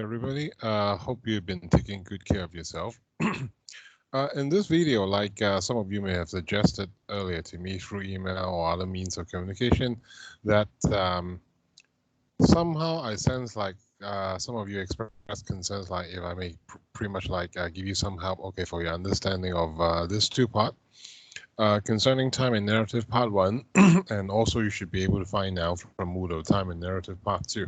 everybody. Hope you've been taking good care of yourself. In this video, like some of you may have suggested earlier to me through email or other means of communication, that somehow I sense like some of you express concerns, like if I may pretty much like give you some help, okay, for your understanding of this two-part. Concerning time and narrative part 1, and also you should be able to find now from Moodle time and narrative part 2.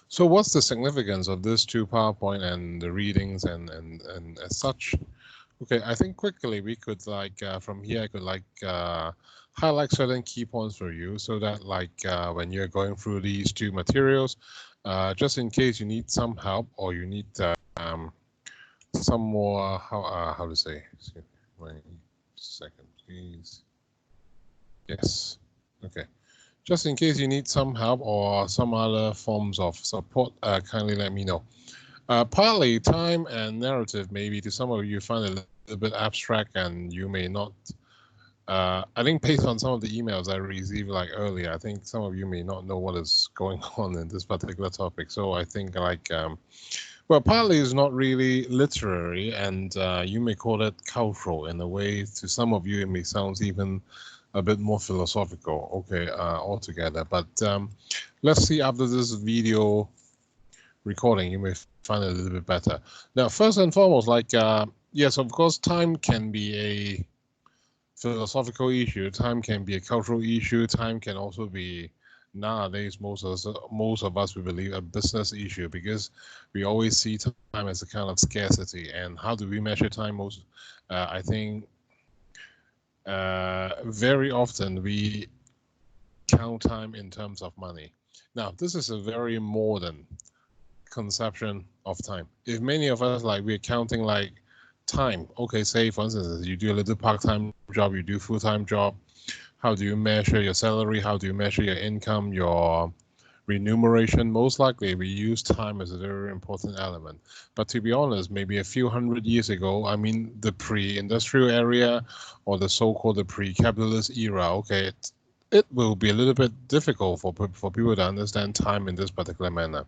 So what's the significance of this two PowerPoint and the readings and as such? Okay, I think quickly we could like from here I could like highlight certain key points for you so that like when you're going through these two materials, just in case you need some help or you need some more how to say, excuse me, wait a second please. Yes, okay. Just in case you need some help or some other forms of support, kindly let me know. Partly time and narrative, maybe to some of you find a little bit abstract and you may not, I think based on some of the emails I received like earlier, I think some of you may not know what is going on in this particular topic. So I think like, well, partly is not really literary and you may call it cultural in a way. To some of you, it may sound even a bit more philosophical, okay, altogether. But let's see after this video recording, you may find it a little bit better. Now, first and foremost, like, yes, of course, time can be a philosophical issue. Time can be a cultural issue. Time can also be, nowadays, most of us, we believe, a business issue because we always see time as a kind of scarcity. And how do we measure time? I think, very often we count time in terms of money. Now, this is a very modern conception of time. If many of us like we're counting like time, okay, say for instance, you do a little part-time job, you do full-time job, how do you measure your salary? How do you measure your income, your remuneration? Most likely we use time as a very important element. But to be honest, maybe a few hundred years ago, I mean the pre-industrial area or the so-called the pre-capitalist era, okay, it will be a little bit difficult for people to understand time in this particular manner.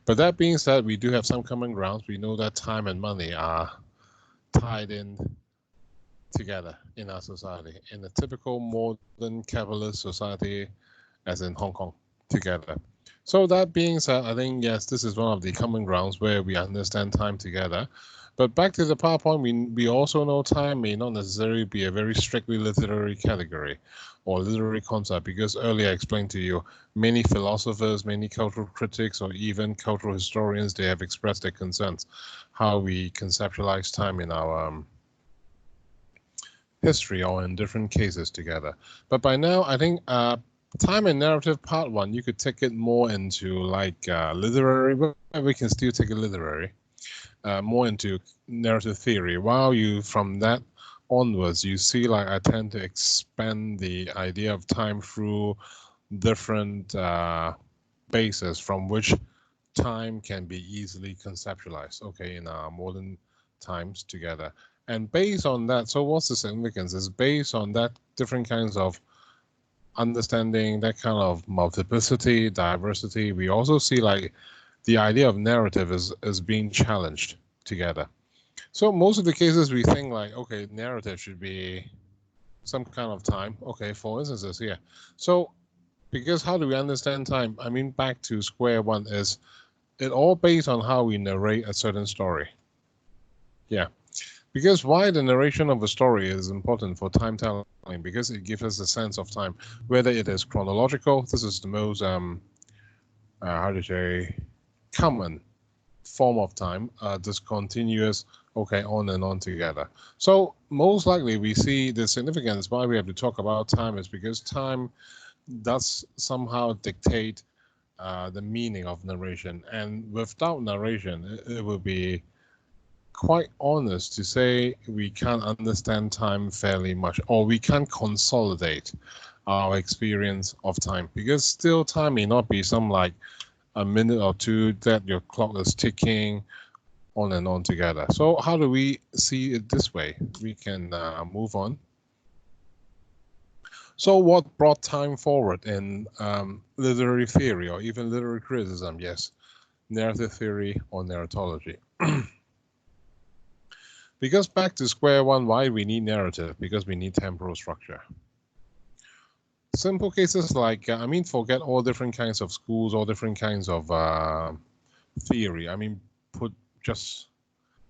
But that being said, we do have some common grounds. We know that time and money are tied in together in our society. In a typical modern capitalist society, as in Hong Kong, together. So that being said, I think, yes, this is one of the common grounds where we understand time together. But back to the PowerPoint, we also know time may not necessarily be a very strictly literary category or literary concept, because earlier I explained to you, many philosophers, many cultural critics, or even cultural historians, they have expressed their concerns how we conceptualize time in our history or in different cases together. But by now, I think time and narrative part 1, you could take it more into like literary, but we can still take it literary, more into narrative theory. While you, from that onwards, you see like I tend to expand the idea of time through different bases from which time can be easily conceptualized, okay, in our modern times together. And based on that, so what's the significance? Is based on that different kinds of understanding, that kind of multiplicity, diversity, we also see like the idea of narrative is being challenged together. So most of the cases we think like, okay, narrative should be some kind of time. Okay, for instances here. So because how do we understand time? I mean, back to square one is it all based on how we narrate a certain story. Yeah. Because why the narration of a story is important for time telling, because it gives us a sense of time, whether it is chronological. This is the most, how to say, common form of time, discontinuous, okay, on and on together. So most likely we see the significance why we have to talk about time is because time does somehow dictate the meaning of narration. And without narration, it will be quite honest to say we can't understand time fairly much, or we can't consolidate our experience of time, because still time may not be some like a minute or two that your clock is ticking on and on together. So how do we see it this way? We can move on. So what brought time forward in literary theory or even literary criticism? Yes, narrative theory, or narratology. Because back to square one, why we need narrative? Because we need temporal structure. Simple cases like, I mean, forget all different kinds of schools, all different kinds of theory. I mean, just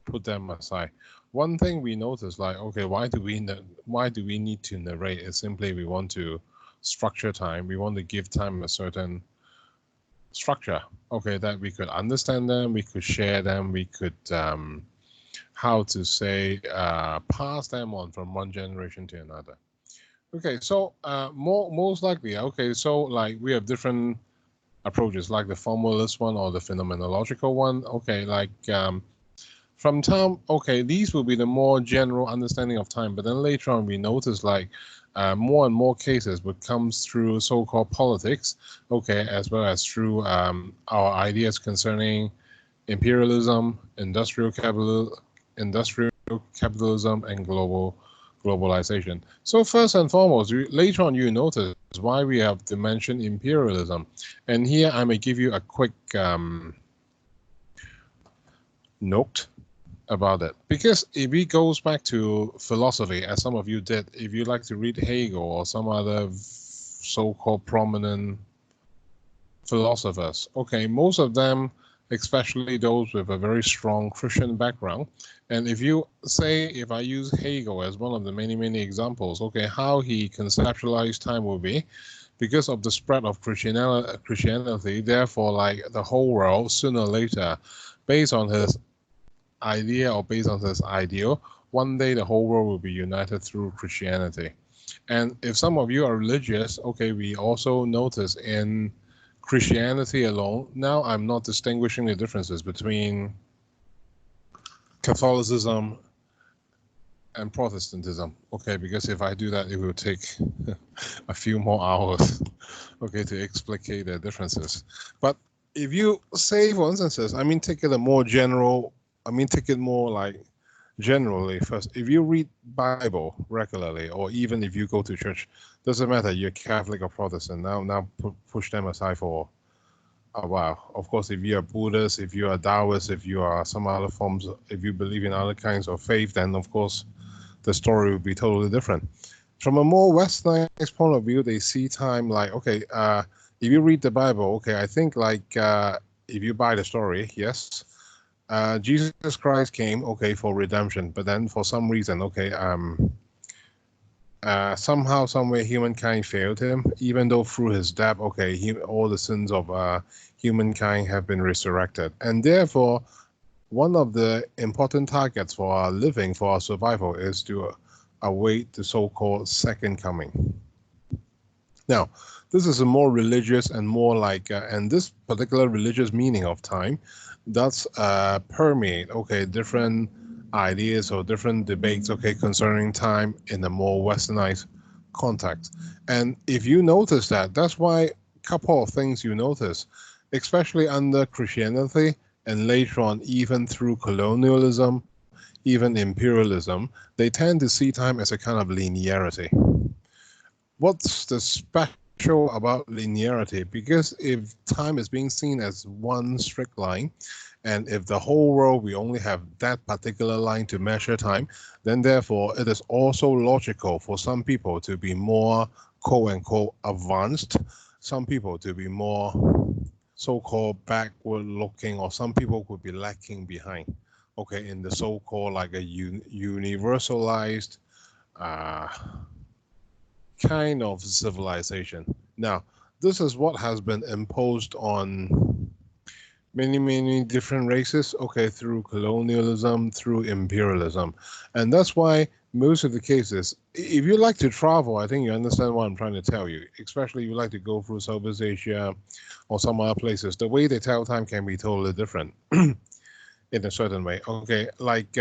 put them aside. One thing we notice, like, okay, why do we need to narrate? It's simply we want to structure time. We want to give time a certain structure. Okay, that we could understand them, we could share them, we could how to say pass them on from one generation to another. Okay, so most likely, okay, so like we have different approaches, like the formalist one or the phenomenological one. Okay, like from time, okay, these will be the more general understanding of time, but then later on we notice like more and more cases would come through so-called politics, okay, as well as through our ideas concerning imperialism, industrial capitalism, and globalization. So first and foremost, later on you notice why we have to mention imperialism. And here I may give you a quick note about it. Because if it goes back to philosophy, as some of you did, if you like to read Hegel or some other so-called prominent philosophers, okay, most of them, especially those with a very strong Christian background. And if you say, if I use Hegel as one of the many examples, okay, how he conceptualized time will be, because of the spread of Christianity, therefore, like the whole world, sooner or later, based on his idea or based on his ideal, one day the whole world will be united through Christianity. And if some of you are religious, okay, we also notice in Christianity alone, now I'm not distinguishing the differences between Catholicism and Protestantism, okay, because if I do that, it will take a few more hours, okay, to explicate the differences. But if you say, for instance, I mean, take it a more general, I mean, take it more like generally first. If you read Bible regularly, or even if you go to church, doesn't matter, you're Catholic or Protestant, now push them aside for a while. Of course, if you're Buddhist, if you are Taoist, if you are some other forms, if you believe in other kinds of faith, then of course, the story would be totally different. From a more westernized point of view, they see time like, okay, if you read the Bible, okay, I think like if you buy the story, yes, Jesus Christ came, okay, for redemption, but then for some reason, okay, somehow, somewhere, humankind failed him, even though through his death, okay, all the sins of humankind have been resurrected. And therefore, one of the important targets for our living, for our survival, is to await the so-called second coming. Now, this is a more religious and more like, and this particular religious meaning of time does permeate, okay, different ideas or different debates, okay, concerning time in a more westernized context. And if you notice that, that's why a couple of things you notice, especially under Christianity, and later on, even through colonialism, even imperialism, they tend to see time as a kind of linearity. What's the special about linearity? Because if time is being seen as one strict line, and if the whole world, we only have that particular line to measure time, then therefore it is also logical for some people to be more quote-unquote advanced, some people to be more so-called backward looking, or some people could be lacking behind, okay, in the so-called like a universalized kind of civilization. Now, this is what has been imposed on many different races, okay, through colonialism, through imperialism. And that's why most of the cases, if you like to travel, I think you understand what I'm trying to tell you, especially if you like to go through Southeast Asia or some other places, the way they tell time can be totally different in a certain way, okay, like,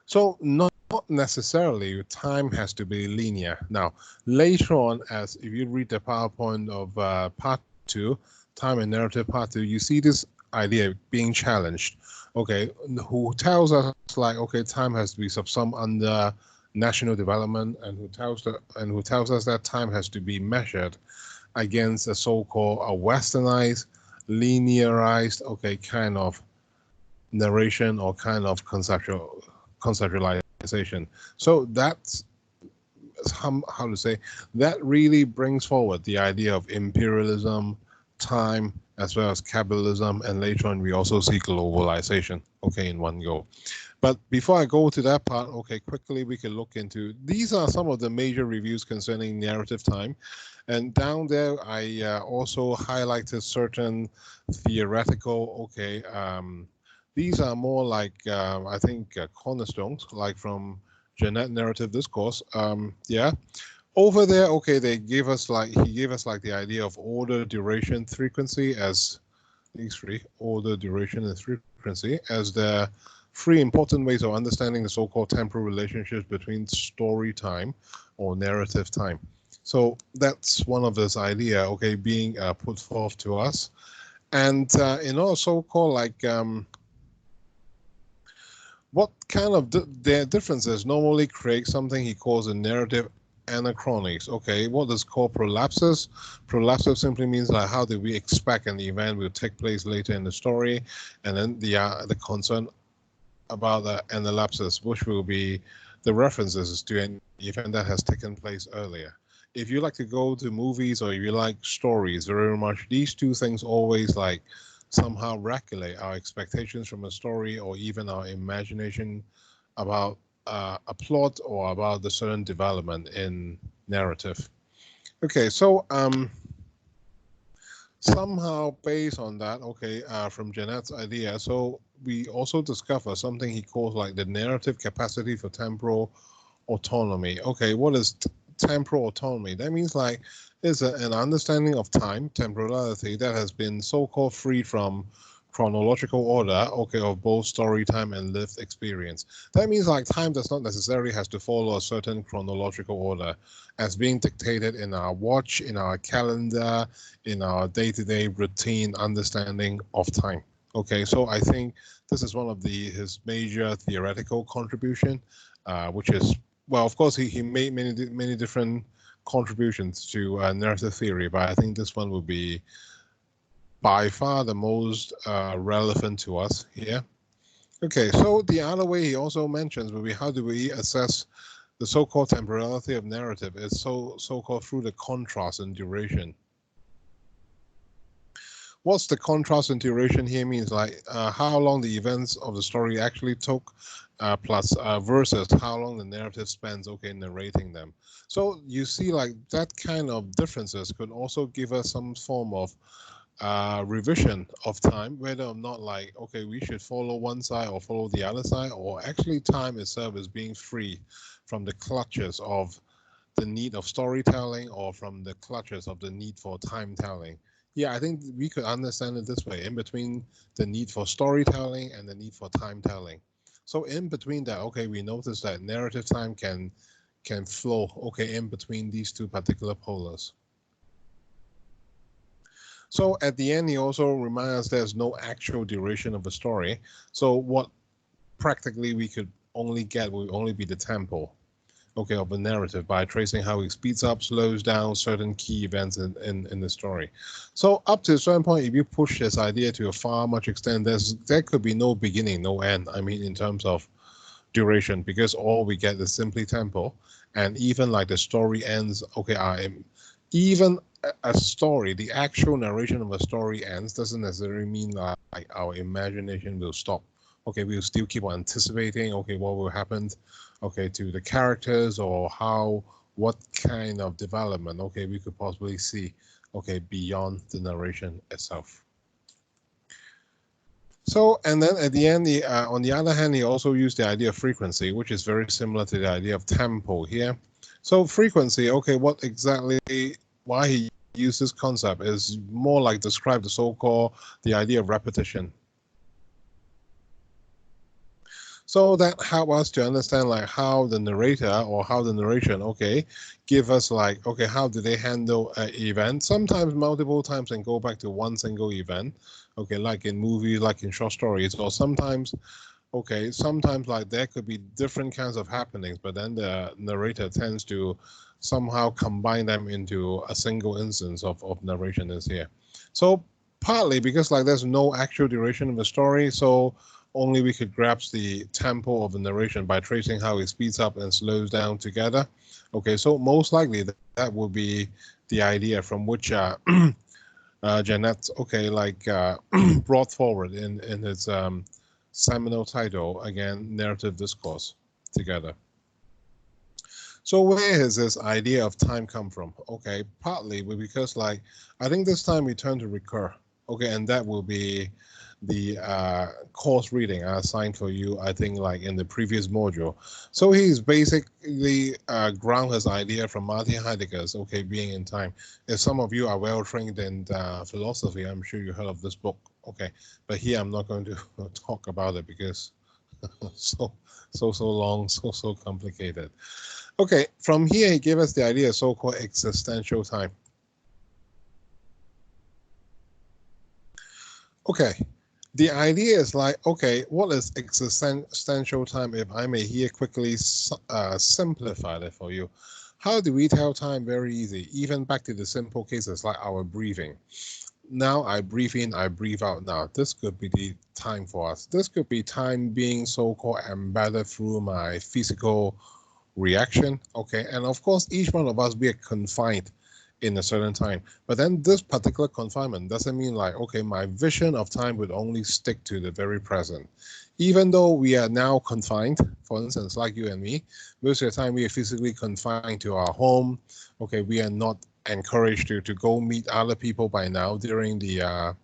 so not necessarily time has to be linear. Now, later on, as if you read the PowerPoint of part 2, time and narrative part 2, you see this idea being challenged, okay, who tells us like, okay, time has to be subsumed under national development, and who tells us that time has to be measured against a so-called a westernized linearized, okay, kind of narration or kind of conceptualization. So that's how to say, that really brings forward the idea of imperialism, time, as well as capitalism, and later on we also see globalization, okay, in one go. But before I go to that part, okay, quickly we can look into, these are some of the major reviews concerning narrative time. And down there, I also highlighted certain theoretical, okay, these are more like, I think, cornerstones, like from Jeanette Narrative Discourse. Yeah, over there, okay, he gave us like the idea of order, duration, frequency as these three, order, duration, and frequency, as the three important ways of understanding the so-called temporal relationships between story time or narrative time. So that's one of this idea, okay, being put forth to us. And in our so-called like, what kind of their differences normally create something he calls a narrative anachronics. Okay, what is called prolapsus? Prolapsus simply means like how do we expect an event will take place later in the story, and then the concern about the analapsus, which will be the references to an event that has taken place earlier. If you like to go to movies or if you like stories very much, these two things always like somehow regulate our expectations from a story or even our imagination about a plot or about the certain development in narrative. Okay, so somehow based on that, okay, from Jeanette's idea, so we also discover something he calls like the narrative capacity for temporal autonomy. Okay, what is temporal autonomy? That means like it's an understanding of time, temporality, that has been so-called free from chronological order, okay, of both story time and lived experience. That means like time does not necessarily has to follow a certain chronological order as being dictated in our watch, in our calendar, in our day-to-day routine understanding of time. Okay, so I think this is one of his major theoretical contribution, which is, well, of course, he made many different contributions to narrative theory, but I think this one would be by far the most relevant to us here. Okay, so the other way he also mentions will be how do we assess the so-called temporality of narrative? It's so-called through the contrast in duration. What's the contrast in duration here means like how long the events of the story actually took, plus versus how long the narrative spends, okay, narrating them. So you see like that kind of differences could also give us some form of revision of time, whether or not like, okay, we should follow one side or follow the other side, or actually time itself is being free from the clutches of the need of storytelling or from the clutches of the need for time telling. Yeah, I think we could understand it this way, in between the need for storytelling and the need for time telling. So in between that, okay, we notice that narrative time can flow, okay, in between these two particular polars. So at the end, he also reminds us there's no actual duration of a story. So what practically we could only get will only be the tempo, okay, of a narrative by tracing how it speeds up, slows down certain key events in the story. So up to a certain point, if you push this idea to a far much extent, there could be no beginning, no end. I mean, in terms of duration, because all we get is simply tempo, and even like the story ends, okay, even a story, the actual narration of a story ends doesn't necessarily mean like our imagination will stop. Okay, we'll still keep on anticipating, okay, what will happen, okay, to the characters or what kind of development, okay, we could possibly see, okay, beyond the narration itself. So, and then at the end, on the other hand, he also used the idea of frequency, which is very similar to the idea of tempo here. So frequency, okay, what exactly, why he used this concept is more like describe the so-called, the idea of repetition. So that help us to understand like how the narrator or how the narration, okay, give us like, okay, how do they handle an event? Sometimes multiple times and go back to one single event, okay, like in movies, like in short stories, or sometimes, okay, sometimes like there could be different kinds of happenings, but then the narrator tends to somehow combine them into a single instance of narration is here. So Partly because like there's no actual duration of the story, so only we could grasp the tempo of the narration by tracing how it speeds up and slows down together. Okay, so most likely that will be the idea from which Jeanette, okay, like brought forward in his seminal title, again, Narrative Discourse Together. So where has this idea of time come from? Okay, partly because like, I think this time we turn to recur. Okay, and that will be the course reading I assigned for you, I think like in the previous module. So he's basically ground his idea from Martin Heidegger's, okay, being in time. If some of you are well trained in philosophy, I'm sure you heard of this book. Okay, but here I'm not going to talk about it because so long, so complicated. Okay, from here he gave us the idea of so-called existential time. Okay, the idea is like, okay, what is existential time? If I may here quickly simplify that for you. How do we tell time? Very easy, even back to the simple cases like our breathing. Now I breathe in, I breathe out. Now this could be the time for us. This could be time being so-called embedded through my physical reaction. Okay, and of course each one of us be confined in a certain time, but then this particular confinement doesn't mean like, okay, my vision of time would only stick to the very present. Even though we are now confined, for instance, like you and me, most of the time we are physically confined to our home. Okay, we are not encouraged to go meet other people by now during the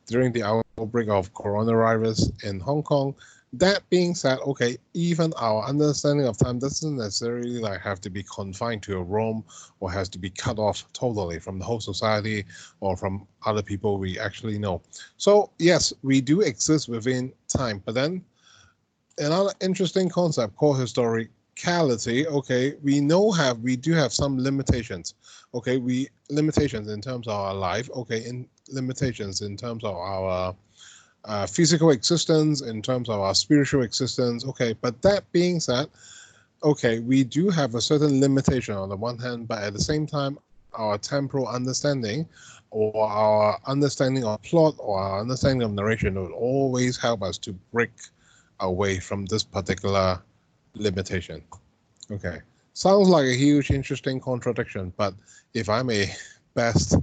during the outbreak of coronavirus in Hong Kong. That being said, okay, even our understanding of time doesn't necessarily like have to be confined to a room or has to be cut off totally from the whole society or from other people we actually know. So yes, we do exist within time, but then another interesting concept called historicality. Okay, we do have some limitations. Okay, limitations in terms of our life. Okay, in limitations in terms of our physical existence, in terms of our spiritual existence. Okay, but that being said, okay, we do have a certain limitation on the one hand, but at the same time, our temporal understanding or our understanding of plot or our understanding of narration will always help us to break away from this particular limitation. Okay, sounds like a huge, interesting contradiction, but if I may best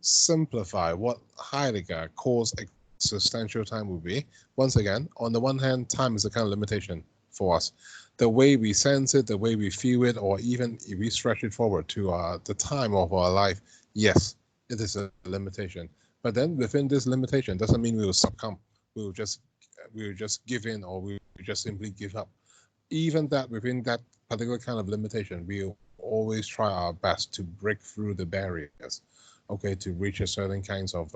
simplify what Heidegger calls existential time will be, once again, on the one hand, time is a kind of limitation for us. The way we sense it, the way we feel it, or even if we stretch it forward to the time of our life, yes, it is a limitation. But then within this limitation doesn't mean we will succumb. We will just give in, or we will just simply give up. Even that within that particular kind of limitation, we will always try our best to break through the barriers, okay, to reach a certain kinds of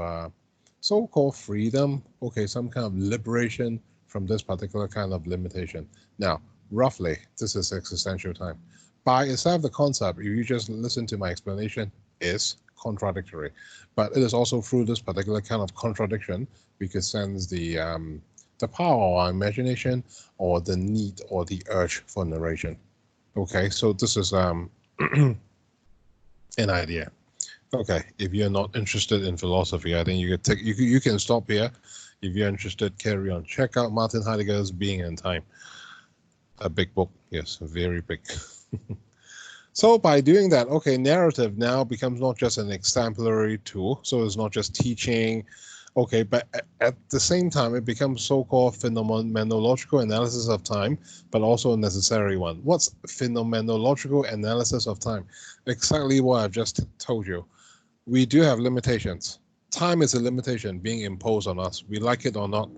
so-called freedom, okay, some kind of liberation from this particular kind of limitation. Now, roughly, this is existential time. By itself, the concept, if you just listen to my explanation, is contradictory. But it is also through this particular kind of contradiction we could sense the power of our imagination or the need or the urge for narration. Okay, so this is an idea. Okay, if you're not interested in philosophy, I think you can stop here. If you're interested, carry on. Check out Martin Heidegger's Being in Time. A big book, yes, very big. So by doing that, okay, narrative now becomes not just an exemplary tool. So it's not just teaching, okay, but at the same time, it becomes so-called phenomenological analysis of time, but also a necessary one. What's phenomenological analysis of time? Exactly what I've just told you. We do have limitations. Time is a limitation being imposed on us. We like it or not.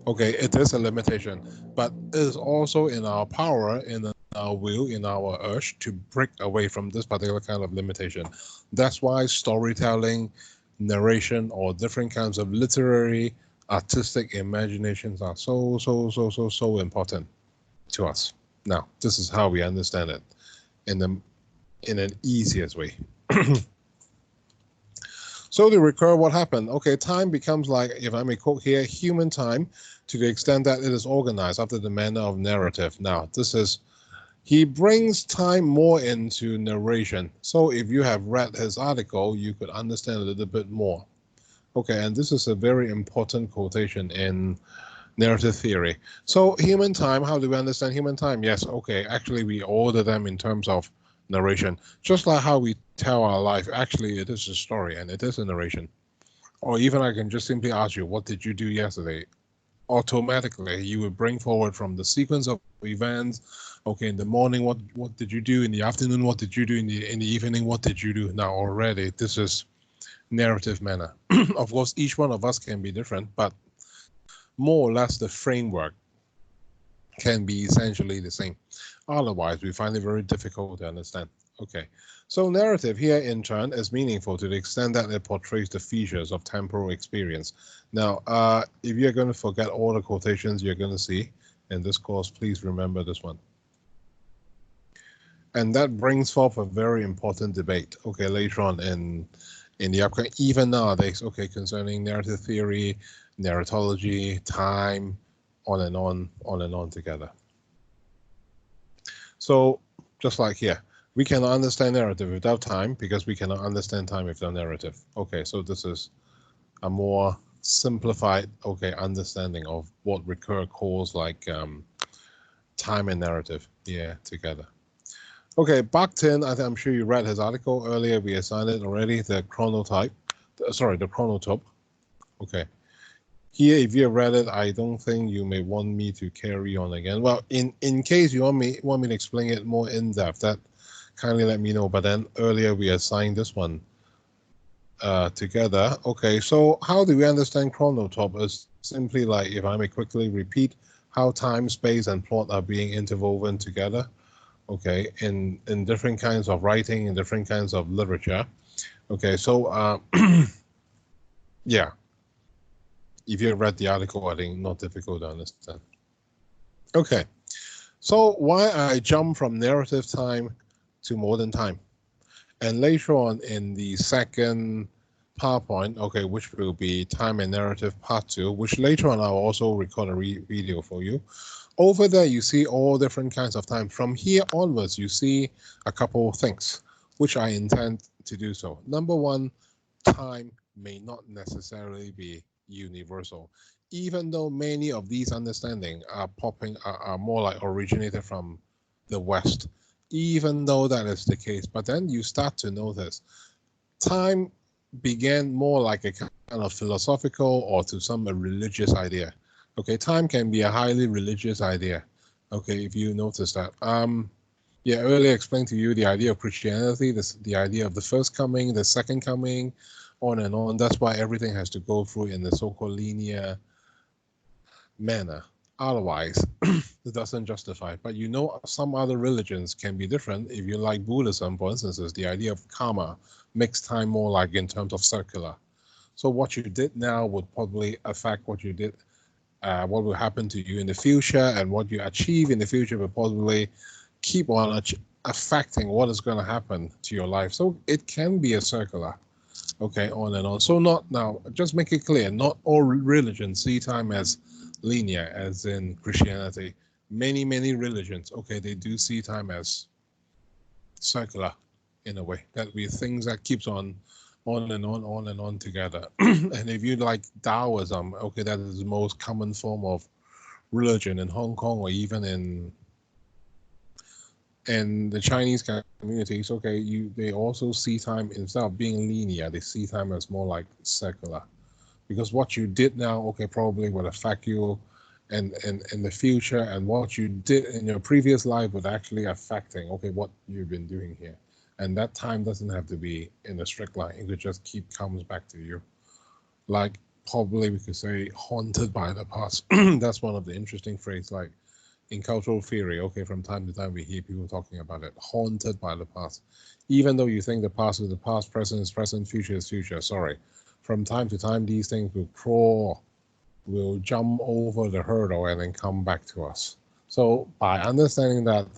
Okay, it is a limitation, but it is also in our power, in our will, in our urge to break away from this particular kind of limitation. That's why storytelling, narration, or different kinds of literary, artistic imaginations are so important to us. Now, this is how we understand it in an easiest way. So to recur what happened, okay, time becomes like, if I may quote here, human time to the extent that it is organized after the manner of narrative. Now, this is He brings time more into narration. So if you have read his article, you could understand a little bit more. Okay, and this is a very important quotation in narrative theory. So human time, how do we understand human time? Yes, okay, actually we order them in terms of narration. Just like how we tell our life, actually it is a story and it is a narration. Or even I can just simply ask you, what did you do yesterday? Automatically you would bring forward from the sequence of events. Okay, in the morning, what did you do? In the afternoon, what did you do? In the evening, what did you do? Now already this is narrative manner. Of course, each one of us can be different, but more or less the framework can be essentially the same. Otherwise, we find it very difficult to understand. Okay, so narrative here in turn is meaningful to the extent that it portrays the features of temporal experience. Now, if you're going to forget all the quotations you're going to see in this course, please remember this one. And that brings forth a very important debate, okay, later on in the upcoming, even nowadays, okay, concerning narrative theory, narratology, time, on and on together. So just like here, we cannot understand narrative without time because we cannot understand time without narrative. Okay, so this is a more simplified, okay, understanding of what Ricoeur calls like time and narrative, yeah, together. Okay, Bakhtin, I'm sure you read his article earlier. We assigned it already, the chronotype, the chronotype. Okay. Here, if you have read it, I don't think you may want me to carry on again. Well, in case you want me to explain it more in depth, that kindly let me know. But then earlier we assigned this one together. Okay, so how do we understand chronotype? Is simply like, if I may quickly repeat, how time, space, and plot are being interwoven together. Okay, in different kinds of writing, in different kinds of literature. Okay, so yeah. If you read the article, I think not difficult to understand. Okay, so why I jump from narrative time to modern time, and later on in the second PowerPoint, okay, which will be time and narrative part 2, which later on I'll also record a video for you. Over there, you see all different kinds of time. From here onwards, you see a couple of things, which I intend to do so. Number one, time may not necessarily be universal, even though many of these understandings are more like originated from the West, even though that is the case. But then you start to notice time began more like a kind of philosophical or to some a religious idea. Okay, time can be a highly religious idea. Okay, if you notice that. Yeah, earlier explained to you the idea of Christianity, the idea of the first coming, the second coming, on and on. That's why everything has to go through in the so-called linear manner. Otherwise, it doesn't justify. But you know, some other religions can be different. If you like Buddhism, for instance, is the idea of karma makes time more like in terms of circular. So what you did now would probably affect what you did, what will happen to you in the future, and what you achieve in the future will probably keep on affecting what is going to happen to your life. So it can be a circular, okay, on and on. So not now, just make it clear, not all religions see time as linear, as in Christianity. Many religions, okay, they do see time as circular in a way, that we things that keeps on and on together. And if you like Taoism, okay, that is the most common form of religion in Hong Kong or even in the Chinese communities. Okay, they also see time, instead of being linear, they see time as more like circular, because what you did now, okay, probably will affect you in the future, and what you did in your previous life would actually affecting, okay, what you've been doing here. And that time doesn't have to be in a strict line. It could just comes back to you. Like, probably we could say haunted by the past. That's one of the interesting phrases, like in cultural theory, okay, from time to time we hear people talking about it, haunted by the past. Even though you think the past is the past, present is present, future is future, sorry. From time to time, these things will crawl, will jump over the hurdle and then come back to us. So by understanding that,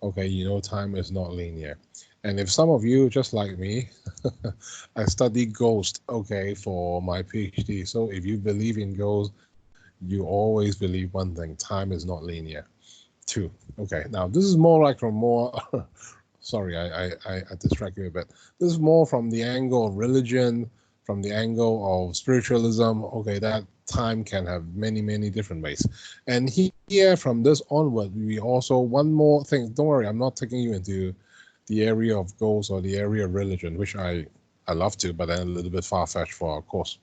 okay, you know, time is not linear. And if some of you, just like me, I studied ghost, okay, for my PhD. So if you believe in ghosts, you always believe one thing: time is not linear. 2. Okay, now this is more like from more, sorry, I distract you a bit. This is more from the angle of religion, from the angle of spiritualism. Okay, that time can have many, many different ways. And here, from this onward, we also, one more thing, don't worry, I'm not taking you into the area of goals or the area of religion, which I love to, but then a little bit far-fetched for our course.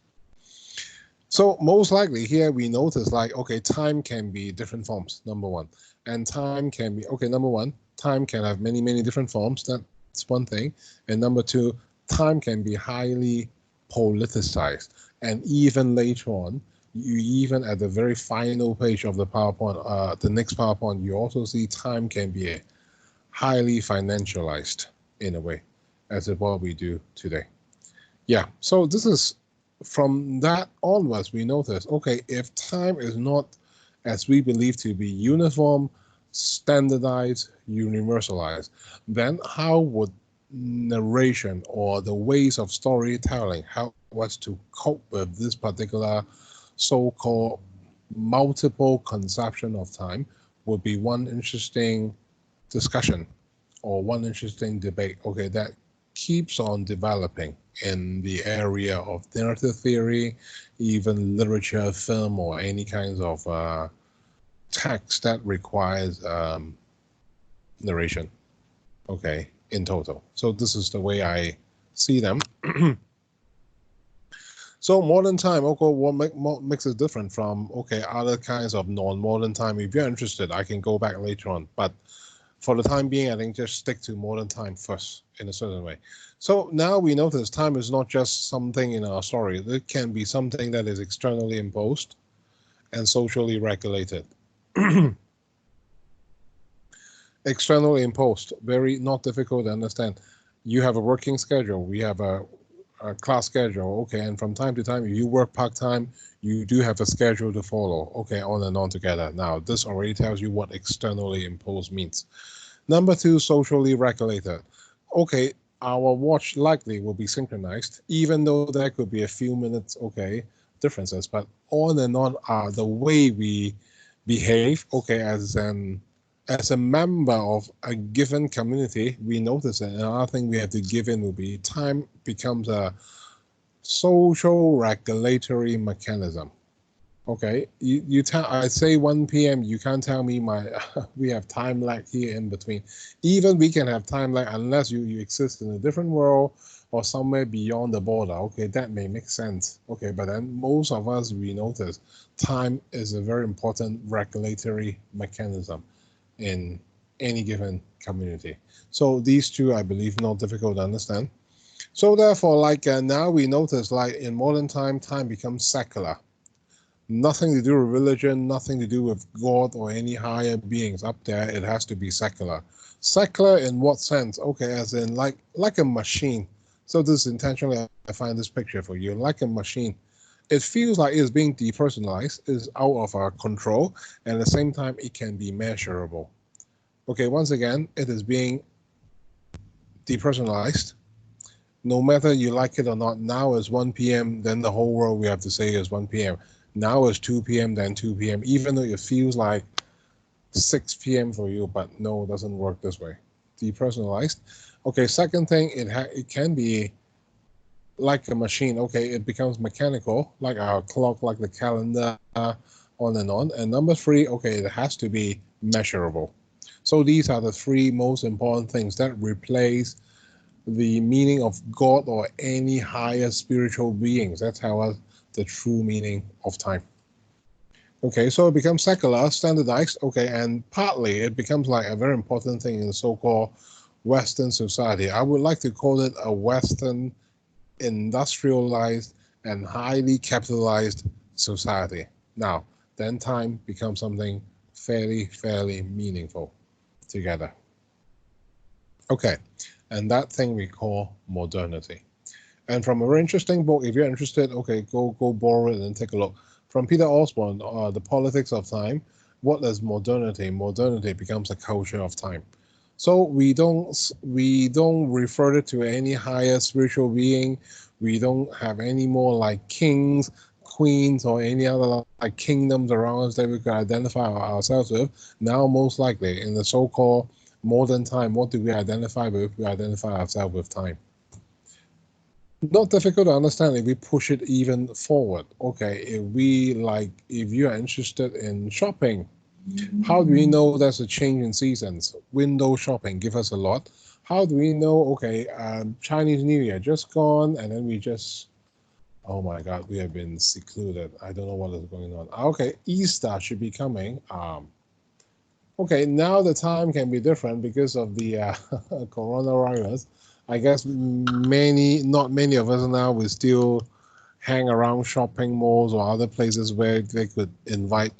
So most likely here we notice like, okay, time can be different forms, number one. And time can be, okay, number one, time can have many, many different forms. That's one thing. And number two, time can be highly politicized. And even later on, you even at the very final page of the PowerPoint, the next PowerPoint, you also see time can be highly financialized in a way, as is what we do today. Yeah, so this is, from that onwards, we notice, okay, if time is not, as we believe to be, uniform, standardized, universalized, then how would narration or the ways of storytelling help us to cope with this particular so-called multiple conception of time would be one interesting discussion or one interesting debate, okay, that keeps on developing in the area of narrative theory, even literature, film, or any kinds of text that requires narration, okay, in total. So this is the way I see them. So modern time, okay, what makes it different from, okay, other kinds of non-modern time? If you're interested, I can go back later on, but for the time being, I think just stick to modern time first in a certain way. So now we notice time is not just something in our story. It can be something that is externally imposed and socially regulated. Externally imposed, very not difficult to understand. You have a working schedule. We have a class schedule. Okay, and from time to time, if you work part-time, you do have a schedule to follow. Okay, on and on together. Now, this already tells you what externally imposed means. Number two, socially regulated. Okay, our watch likely will be synchronized, even though there could be a few minutes, okay, differences, but on and on are the way we behave, okay, as a member of a given community, we notice it. Another thing we have to give in will be time becomes a social regulatory mechanism. Okay, I say 1 p.m. You can't tell me we have time lag here in between. Even we can have time lag unless you exist in a different world or somewhere beyond the border. Okay, that may make sense. Okay, but then most of us, we notice time is a very important regulatory mechanism in any given community. So these two, I believe, not difficult to understand. So therefore, like now we notice, like in modern time, time becomes secular. Nothing to do with religion, nothing to do with God or any higher beings up there. It has to be secular. Secular in what sense? Okay, as in like a machine. So this is intentionally, I find this picture for you, like a machine. It feels like it's being depersonalized, is out of our control, and at the same time, it can be measurable. Okay, once again, it is being depersonalized. No matter you like it or not, now is 1 p.m., then the whole world we have to say is 1 p.m. Now is 2 p.m., then 2 p.m., even though it feels like 6 p.m. for you, but no, it doesn't work this way. Depersonalized. Okay, second thing, it can be like a machine. Okay, it becomes mechanical, like our clock, like the calendar, on and on. And number three, okay, it has to be measurable. So these are the three most important things that replace the meaning of God or any higher spiritual beings. That's how the true meaning of time. Okay, so it becomes secular, standardized, okay, and partly it becomes like a very important thing in the so-called Western society. I would like to call it a Western industrialized and highly capitalized society. Now, then time becomes something fairly meaningful together. Okay, and that thing we call modernity. And from a very interesting book, if you're interested, okay, go borrow it and take a look. From Peter Osborne, The Politics of Time. What is modernity? Modernity becomes a culture of time. So we don't refer it to any higher spiritual being. We don't have any more like kings, queens, or any other like kingdoms around us that we could identify ourselves with. Now, most likely, in the so-called modern time, what do we identify with? We identify ourselves with time. Not difficult to understand if we push it even forward. Okay, if you are interested in shopping, how do we know there's a change in seasons? Window shopping give us a lot. How do we know, okay, Chinese New Year just gone, and then we just, oh my God, we have been secluded. I don't know what is going on. Okay, Easter should be coming. Okay, now the time can be different because of the coronavirus. I guess not many of us now will still hang around shopping malls or other places where they could invite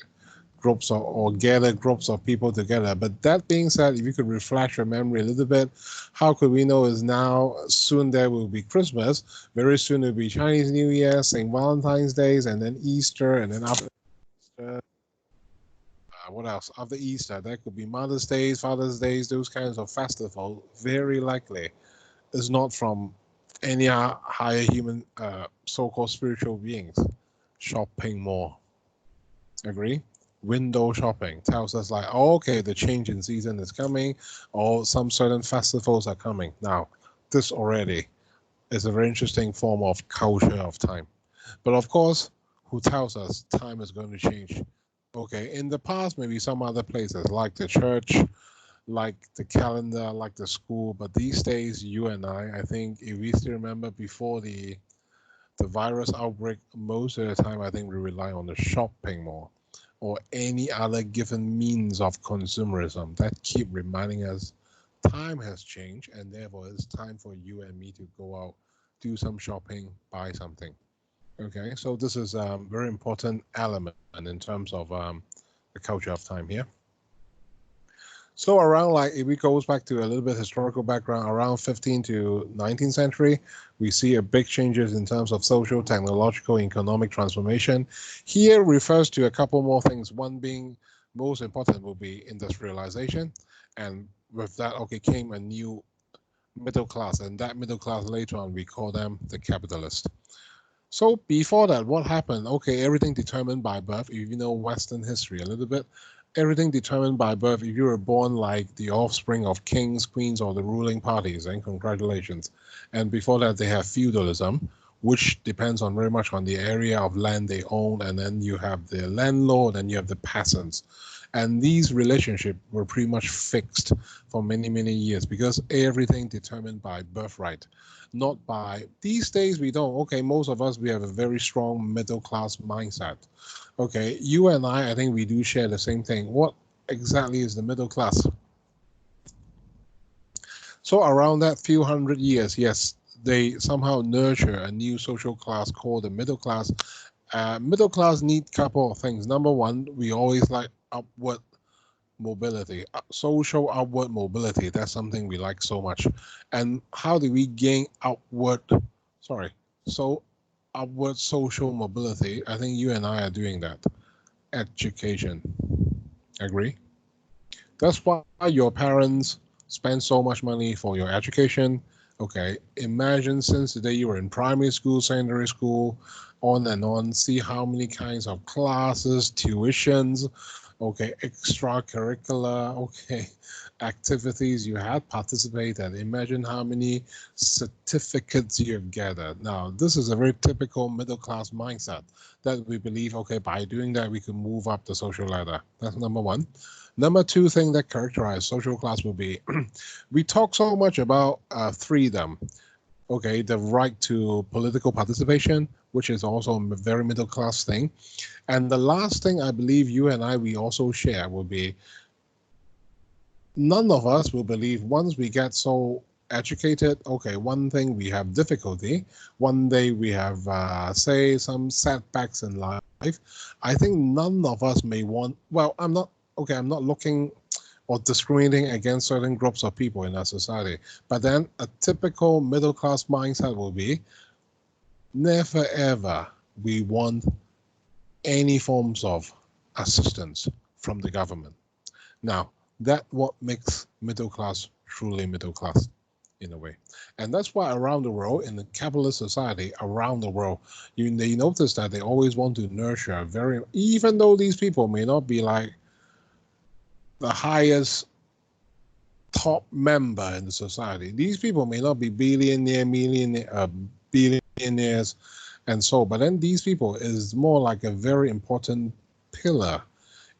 groups or gather groups of people together. But that being said, if you could refresh your memory a little bit, how could we know is now soon there will be Christmas, very soon it will be Chinese New Year, St. Valentine's Days, and then Easter, and then after Easter, what else? After Easter, there could be Mother's Days, Father's Days, those kinds of festivals. Very likely is not from any higher human, so-called spiritual beings. Shopping more. Agree? Window shopping tells us like, oh, okay, the change in season is coming, or some certain festivals are coming. Now, this already is a very interesting form of culture of time. But of course, who tells us time is going to change? Okay, in the past, maybe some other places like the church, like the calendar, like the school, but these days, you and I think if we still remember before the virus outbreak, most of the time, I think we rely on the shopping more or any other given means of consumerism that keep reminding us time has changed, and therefore it's time for you and me to go out, do some shopping, buy something. Okay, so this is a very important element in terms of the culture of time here. So around, like, if we goes back to a little bit historical background, around 15th to 19th century, we see a big changes in terms of social, technological, economic transformation. Here refers to a couple more things. One being most important will be industrialization. And with that, okay, came a new middle class. And that middle class later on, we call them the capitalist. So before that, what happened? Okay, everything determined by birth. If you know Western history a little bit, everything determined by birth. If you were born like the offspring of kings, queens, or the ruling parties, then congratulations. And before that, they have feudalism, which depends on very much on the area of land they own. And then you have the landlord and you have the peasants. And these relationships were pretty much fixed for many, many years because everything determined by birthright, not by, these days we don't. Okay, most of us, we have a very strong middle class mindset. Okay, you and I think we do share the same thing. What exactly is the middle class? So around that few hundred years, yes, they somehow nurture a new social class called the middle class. Middle class need a couple of things. Number one, we always like upward mobility, social upward mobility. That's something we like so much. And how do we gain upward, upward social mobility? I think you and I are doing that. Education. Agree? That's why your parents spend so much money for your education. Okay, imagine since the day you were in primary school, secondary school, on and on, see how many kinds of classes, tuitions, okay, extracurricular, okay, activities you had participated. Imagine how many certificates you have gathered. Now, this is a very typical middle class mindset that we believe, okay, by doing that, we can move up the social ladder. That's number one. Number two thing that characterizes social class will be, we talk so much about freedom. Okay, the right to political participation, which is also a very middle class thing. And the last thing I believe you and I, we also share will be, none of us will believe once we get so educated, okay, one thing we have difficulty, one day we have, say, some setbacks in life. I think none of us may want, well, I'm not looking or discriminating against certain groups of people in our society. But then a typical middle class mindset will be, never ever we want any forms of assistance from the government. Now, that what makes middle class truly middle class. in a way. And that's why around the world, in the capitalist society, around the world, they notice that they always want to nurture even though these people may not be like the highest top member in the society. These people may not be billionaires, and so, but then these people is more like a very important pillar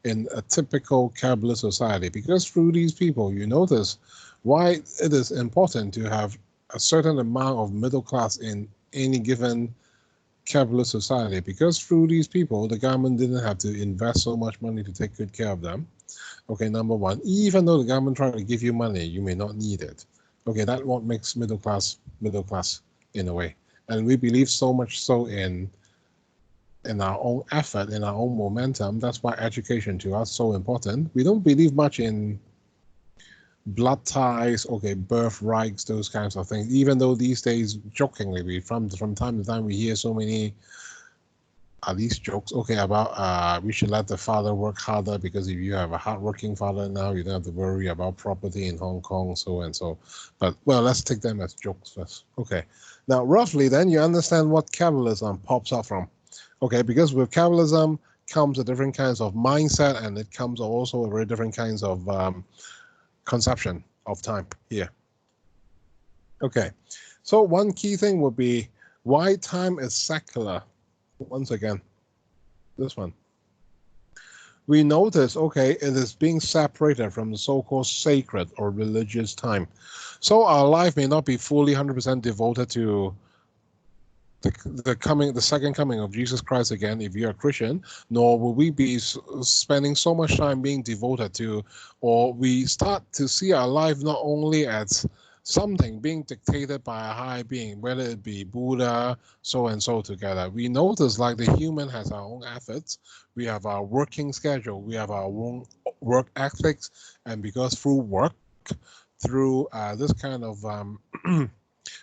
in a typical capitalist society, because through these people, you notice why it is important to have a certain amount of middle class in any given capitalist society, because through these people, the government didn't have to invest so much money to take good care of them. Okay, number one, even though the government trying to give you money, you may not need it. Okay, that's what makes middle class in a way. And we believe so much so in our own effort, in our own momentum. That's why education to us is so important. We don't believe much in blood ties, okay, birthrights, those kinds of things. Even though these days, jokingly, from time to time, we hear so many at least jokes, okay, about we should let the father work harder, because if you have a hardworking father now, you don't have to worry about property in Hong Kong, so and so. But well, let's take them as jokes first. Okay, now roughly, then you understand what capitalism pops up from. Okay, because with capitalism comes a different kinds of mindset, and it comes also a very different kinds of conception of time here. Okay, so one key thing would be why time is secular. Once again, this one. We notice, okay, it is being separated from the so-called sacred or religious time. So our life may not be fully 100% devoted to the second coming of Jesus Christ again, if you're a Christian, nor will we be spending so much time being devoted to, or we start to see our life not only as something being dictated by a high being, whether it be Buddha, so and so together. We notice like the human has our own efforts, we have our working schedule, we have our own work ethics, and because through work, through this kind of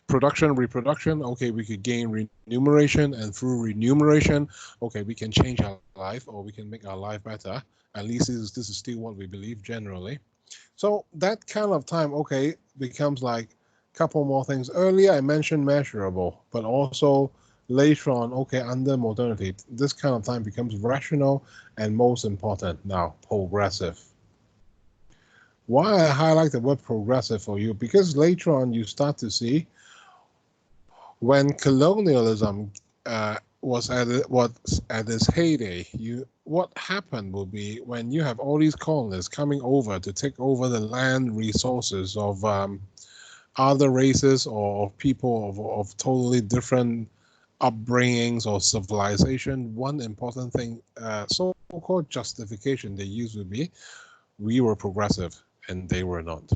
production, reproduction, okay, we could gain remuneration, and through remuneration, okay, we can change our life, or we can make our life better. At least this is still what we believe generally. So that kind of time, okay, becomes like a couple more things. Earlier I mentioned measurable, but also later on, okay, under modernity, this kind of time becomes rational, and most important now, progressive. Why I highlight the word progressive for you? Because later on you start to see when colonialism was at its heyday, what happened will be when you have all these colonists coming over to take over the land resources of other races or people of totally different upbringings or civilization. One important thing, so-called justification they use would be, we were progressive and they were not.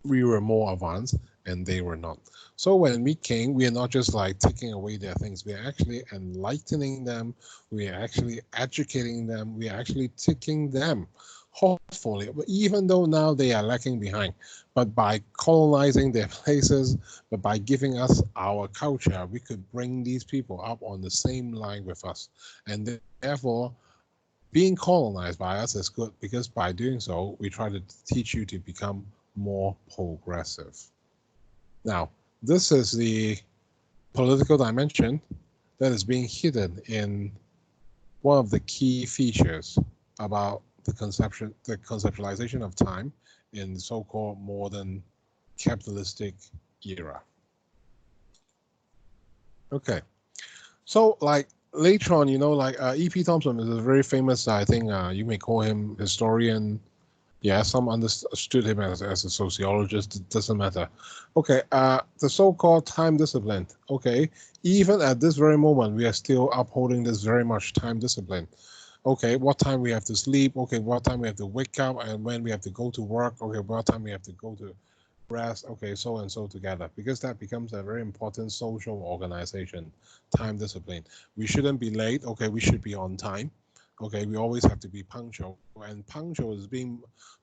We were more advanced and they were not. So when we came, we are not just like taking away their things. We are actually enlightening them. We are actually educating them. We are actually taking them, hopefully, even though now they are lacking behind, but by colonizing their places, but by giving us our culture, we could bring these people up on the same line with us. And therefore, being colonized by us is good, because by doing so, we try to teach you to become more progressive. Now, this is the political dimension that is being hidden in one of the key features about the conceptualization of time in the so-called modern capitalistic era. Okay, so like later on, you know, like E.P. Thompson is a very famous, I think you may call him historian. Yeah, some understood him as a sociologist. It doesn't matter. Okay, the so-called time discipline. Okay, even at this very moment, we are still upholding this very much time discipline. Okay, what time we have to sleep. Okay, what time we have to wake up, and when we have to go to work. Okay, what time we have to go to rest. Okay, so and so together, because that becomes a very important social organization. Time discipline. We shouldn't be late. Okay, we should be on time. Okay, we always have to be punctual, and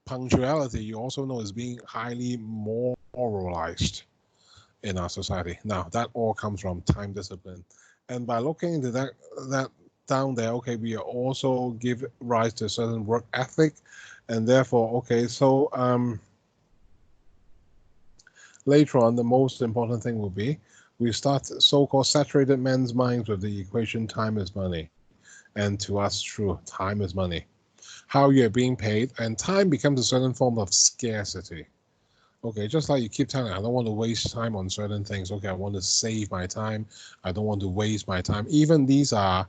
punctuality, you also know, is being highly moralized in our society. Now, that all comes from time discipline, and by looking into that down there, okay, we also give rise to a certain work ethic, and therefore, okay, so later on, the most important thing will be we start so-called saturated men's minds with the equation time is money. And to us, true, time is money. How you're being paid, and time becomes a certain form of scarcity. Okay, just like you keep telling, I don't want to waste time on certain things. Okay, I want to save my time. I don't want to waste my time. Even these are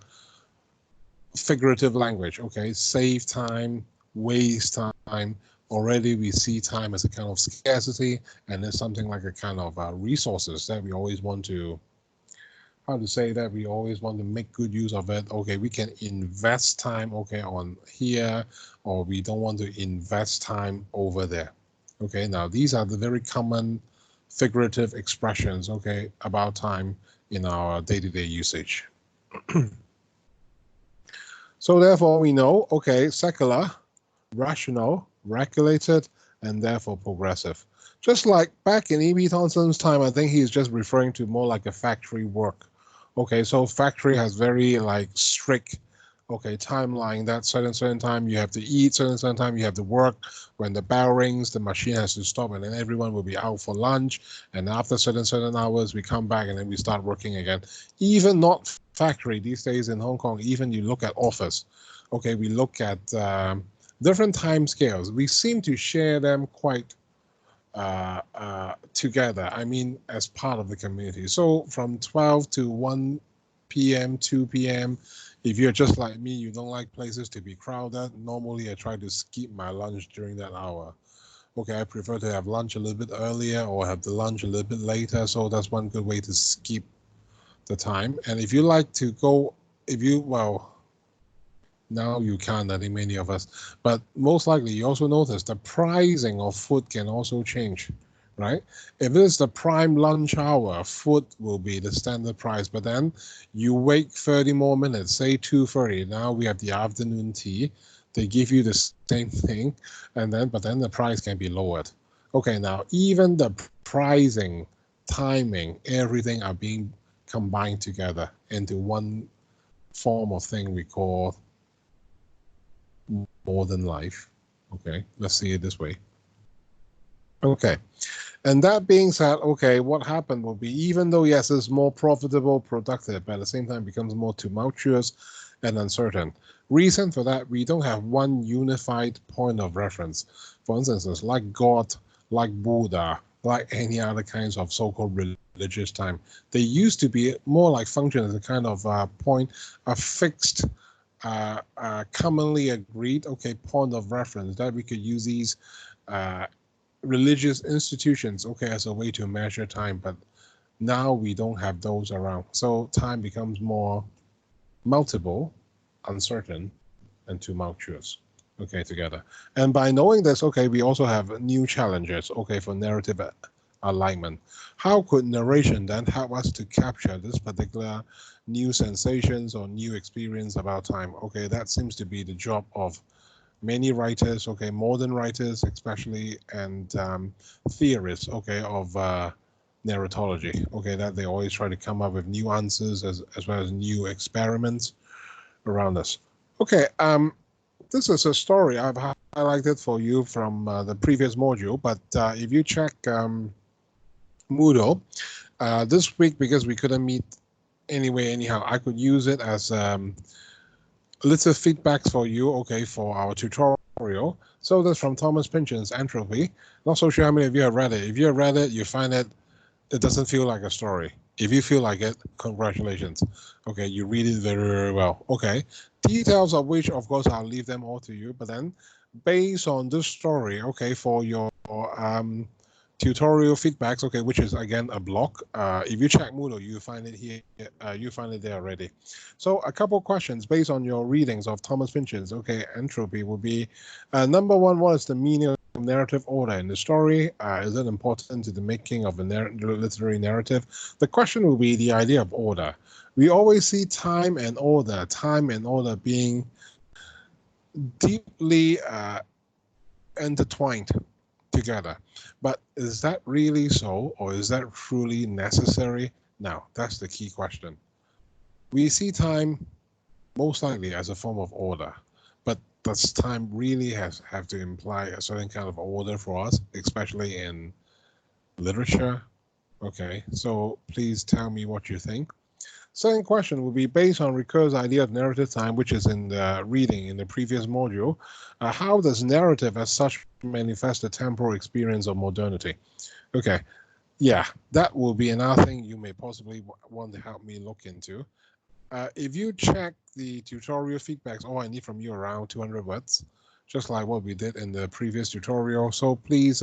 figurative language. Okay, save time, waste time. Already we see time as a kind of scarcity, and it's something like a kind of resources that we always want to, how to say that, we always want to make good use of it. Okay, we can invest time, okay, on here, or we don't want to invest time over there. Okay, now these are the very common figurative expressions, okay, about time in our day-to-day usage. So therefore we know, okay, secular, rational, regulated, and therefore progressive. Just like back in E.B. Thompson's time, I think he's just referring to more like a factory work. Okay, so factory has very like strict, okay, timeline. That certain time you have to eat, certain time you have to work. When the bell rings, the machine has to stop, and then everyone will be out for lunch. And after certain hours, we come back and then we start working again. Even not factory these days in Hong Kong. Even you look at office. Okay, we look at different time scales. We seem to share them quite together. I mean, as part of the community. So from 12 to 1 p.m., 2 p.m., if you're just like me, you don't like places to be crowded. Normally, I try to skip my lunch during that hour. Okay, I prefer to have lunch a little bit earlier or have the lunch a little bit later. So that's one good way to skip the time. And if you like to go, well, now you can't, I think many of us, but most likely you also notice the pricing of food can also change, right? If it's the prime lunch hour, food will be the standard price, but then you wait 30 more minutes, say 2:30, now we have the afternoon tea, they give you the same thing, but then the price can be lowered. Okay, now even the pricing, timing, everything are being combined together into one form of thing we call modern life. Okay, let's see it this way. Okay, and that being said, okay, what happened will be, even though yes, it's more profitable, productive, but at the same time becomes more tumultuous and uncertain. Reason for that, we don't have one unified point of reference. For instance, like God, like Buddha, like any other kinds of so-called religious time. They used to be more like function as a kind of point, a fixed commonly agreed, okay, point of reference that we could use these religious institutions, okay, as a way to measure time. But now we don't have those around. So time becomes more multiple, uncertain, and tumultuous, okay, together. And by knowing this, okay, we also have new challenges, okay, for narrative alignment. How could narration then help us to capture this particular new sensations or new experience about time? Okay, that seems to be the job of many writers, okay, modern writers especially, and theorists, okay, of narratology, okay, that they always try to come up with new answers as well as new experiments around us. Okay, this is a story I've highlighted for you from the previous module, but if you check Moodle, this week, because we couldn't meet anyway, anyhow, I could use it as little feedbacks for you, okay, for our tutorial. So that's from Thomas Pynchon's Entropy. Not so sure how many of you have read it. If you have read it, you find it doesn't feel like a story. If you feel like it, congratulations. Okay, you read it very, very well. Okay, details of which, of course, I'll leave them all to you. But then, based on this story, okay, for your tutorial feedbacks, okay, which is again a blog. If you check Moodle, you find it here. You find it there already. So a couple of questions based on your readings of Thomas Pynchon's, okay, Entropy will be number one. What is the meaning of narrative order in the story? Is it important to the making of a literary narrative? The question will be the idea of order. We always see time and order being deeply intertwined together. But is that really so, or is that truly necessary? Now, that's the key question. We see time most likely as a form of order, but does time really have to imply a certain kind of order for us, especially in literature. Okay, so please tell me what you think. Second question will be based on Ricoeur's idea of narrative time, which is in the reading in the previous module. How does narrative as such manifest the temporal experience of modernity? Okay, yeah, that will be another thing you may possibly want to help me look into. If you check the tutorial feedbacks, all I need from you around 200 words, just like what we did in the previous tutorial. So please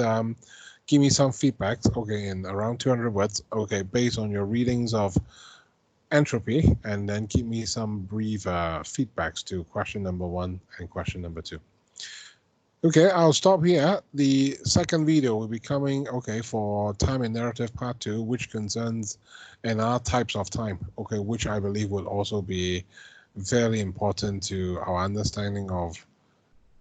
give me some feedbacks, okay, in around 200 words, okay, based on your readings of entropy, and then give me some brief feedbacks to question number 1 and question number 2. Okay, I'll stop here. The second video will be coming, okay, for time and narrative part 2, which concerns another types of time, okay, which I believe will also be very important to our understanding of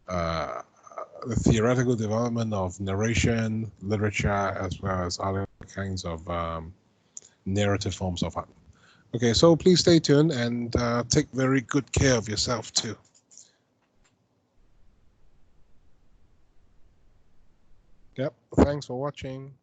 the theoretical development of narration, literature, as well as other kinds of narrative forms of art. Okay, so please stay tuned and take very good care of yourself too. Yep, thanks for watching.